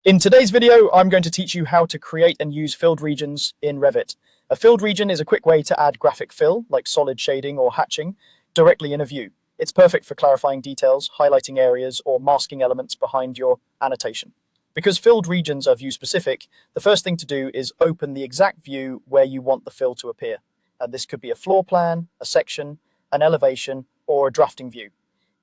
In today's video, I'm going to teach you how to create and use filled regions in Revit. A filled region is a quick way to add graphic fill, like solid shading or hatching, directly in a view. It's perfect for clarifying details, highlighting areas, or masking elements behind your annotation. Because filled regions are view-specific, the first thing to do is open the exact view where you want the fill to appear. And this could be a floor plan, a section, an elevation, or a drafting view.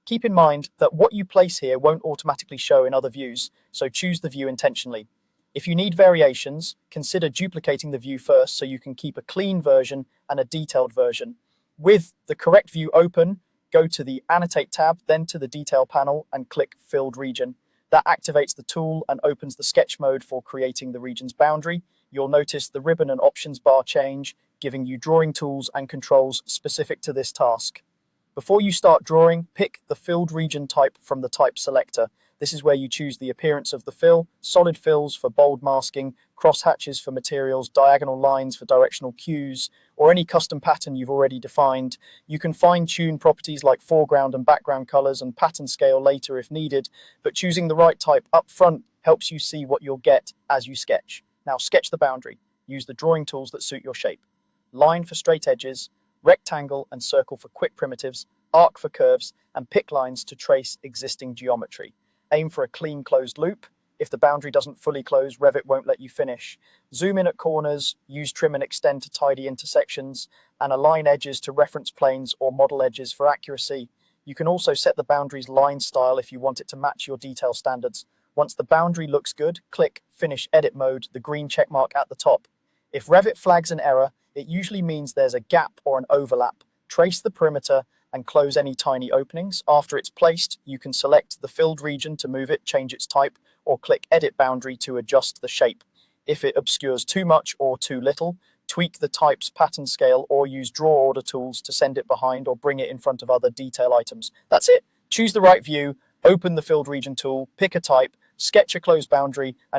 Keep in mind that what you place here won't automatically show in other views, so choose the view intentionally. If you need variations, consider duplicating the view first so you can keep a clean version and a detailed version. With the correct view open, go to the Annotate tab, then to the Detail panel and click Filled Region. That activates the tool and opens the sketch mode for creating the region's boundary. You'll notice the ribbon and options bar change, giving you drawing tools and controls specific to this task. Before you start drawing, pick the filled region type from the type selector. This is where you choose the appearance of the fill, solid fills for bold masking, crosshatches for materials, diagonal lines for directional cues, or any custom pattern you've already defined. You can fine-tune properties like foreground and background colors and pattern scale later if needed, but choosing the right type up front helps you see what you'll get as you sketch. Now sketch the boundary. Use the drawing tools that suit your shape. Line for straight edges, rectangle and circle for quick primitives, arc for curves, and pick lines to trace existing geometry. Aim for a clean closed loop. If the boundary doesn't fully close, Revit won't let you finish. Zoom in at corners, use trim and extend to tidy intersections, and align edges to reference planes or model edges for accuracy. You can also set the boundary's line style if you want it to match your detail standards. Once the boundary looks good, click Finish Edit Mode, the green checkmark at the top. If Revit flags an error, it usually means there's a gap or an overlap. Trace the perimeter and close any tiny openings. After it's placed, you can select the filled region to move it, change its type, or click Edit Boundary to adjust the shape. If it obscures too much or too little, tweak the type's pattern scale or use draw order tools to send it behind or bring it in front of other detail items. That's it. Choose the right view, open the filled region tool, pick a type, sketch a closed boundary, and